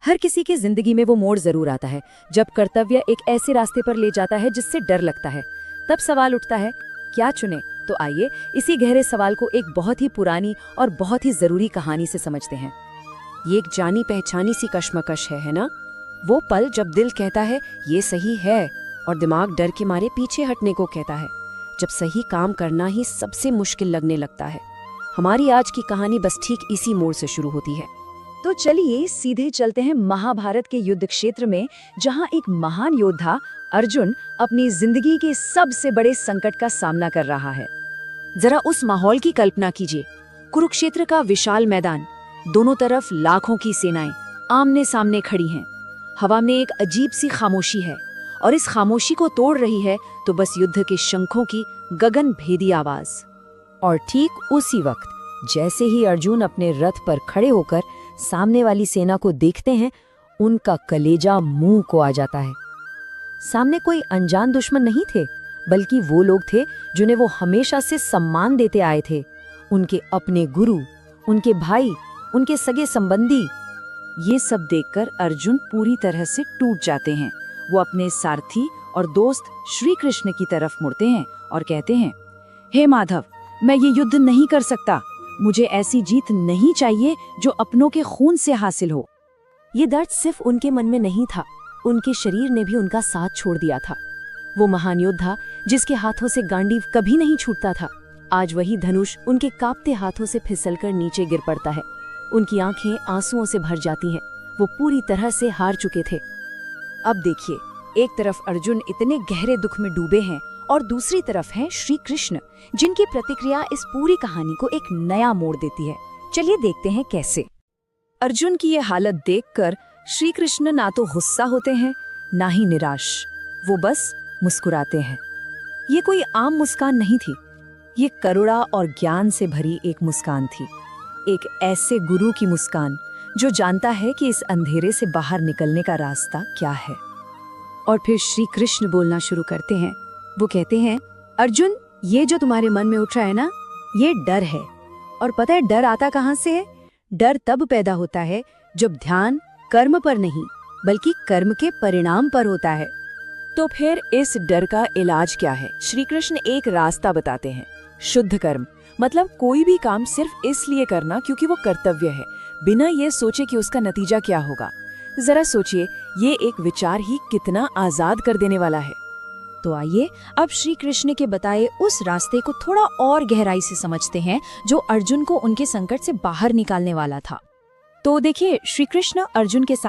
हर किसी की जिंदगी में वो मोड़ जरूर आता है जब कर्तव्य एक ऐसे रास्ते पर ले जाता है जिससे डर लगता है। तब सवाल उठता है, क्या चुने? तो आइए इसी गहरे सवाल को एक बहुत ही पुरानी और बहुत ही जरूरी कहानी से समझते हैं। ये एक जानी पहचानी सी कश्मकश है ना? वो पल जब दिल कहता है ये सही है और दिमाग डर के मारे पीछे हटने को कहता है, जब सही काम करना ही सबसे मुश्किल लगने लगता है। हमारी आज की कहानी बस ठीक इसी मोड़ से शुरू होती है। तो चलिए सीधे चलते हैं महाभारत के युद्ध क्षेत्र में, जहां एक महान योद्धा अर्जुन अपनी जिंदगी के सबसे बड़े संकट का सामना कर रहा है। जरा उस माहौल की कल्पना कीजिए। कुरुक्षेत्र का विशाल मैदान, दोनों तरफ लाखों की सेनाएं आमने सामने खड़ी हैं। हवा में एक अजीब सी खामोशी है और इस खामोशी को तोड़ रही है तो बस युद्ध के शंखों की गगन भेदी आवाज। और ठीक उसी वक्त जैसे ही अर्जुन अपने रथ पर खड़े होकर सामने वाली सेना को देखते हैं, उनका कलेजा मुंह को आ जाता है। सामने कोई अनजान दुश्मन नहीं थे, बल्कि वो लोग थे जिन्हें वो हमेशा से सम्मान देते आए थे। उनके अपने गुरु, उनके भाई, उनके सगे संबंधी। ये सब देखकर अर्जुन पूरी तरह से टूट जाते हैं। वो अपने सारथी और दोस्त श्री कृष्ण की तरफ मुड़ते हैं और कहते हैं, हे माधव, मैं ये युद्ध नहीं कर सकता। मुझे ऐसी जीत नहीं चाहिए जो अपनों के खून से हासिल हो। ये दर्द सिर्फ उनके मन में नहीं था, उनके शरीर ने भी उनका साथ छोड़ दिया था। वो महान योद्धा जिसके हाथों से गांडीव कभी नहीं छूटता था, आज वही धनुष उनके कांपते हाथों से फिसलकर नीचे गिर पड़ता है। उनकी आंखें आंसुओं से भर जाती हैं। वो पूरी तरह से हार चुके थे। अब देखिए, एक तरफ अर्जुन इतने गहरे दुख में डूबे हैं और दूसरी तरफ हैं श्री कृष्ण, जिनकी प्रतिक्रिया इस पूरी कहानी को एक नया मोड़ देती है। चलिए देखते हैं कैसे। अर्जुन की ये हालत देखकर श्री कृष्ण ना तो गुस्सा होते हैं, ना ही निराश। वो बस मुस्कुराते हैं। ये कोई आम मुस्कान नहीं थी, ये करुणा और ज्ञान से भरी एक मुस्कान थी। एक ऐसे गुरु की मुस्कान जो जानता है कि इस अंधेरे से बाहर निकलने का रास्ता क्या है। और फिर श्री कृष्ण बोलना शुरू करते हैं। वो कहते हैं, अर्जुन, ये जो तुम्हारे मन में उठ रहा है ना, ये डर है। और पता है डर आता कहाँ से है? डर तब पैदा होता है जब ध्यान कर्म पर नहीं बल्कि कर्म के परिणाम पर होता है। तो फिर इस डर का इलाज क्या है? श्री कृष्ण एक रास्ता बताते हैं, शुद्ध कर्म। मतलब कोई भी काम सिर्फ इसलिए करना क्योंकि वो कर्तव्य है, बिना ये सोचे कि उसका नतीजा क्या होगा। जरा सोचिए, ये एक विचार ही कितना आजाद कर देने वाला है। तो आइए अब श्री कृष्ण के बताए उस रास्ते को थोड़ा और गहराई से समझते हैं जो अर्जुन को उनके संकट से बाहर निकालने वाला था। तो देखिए, श्री कृष्ण अर्जुन के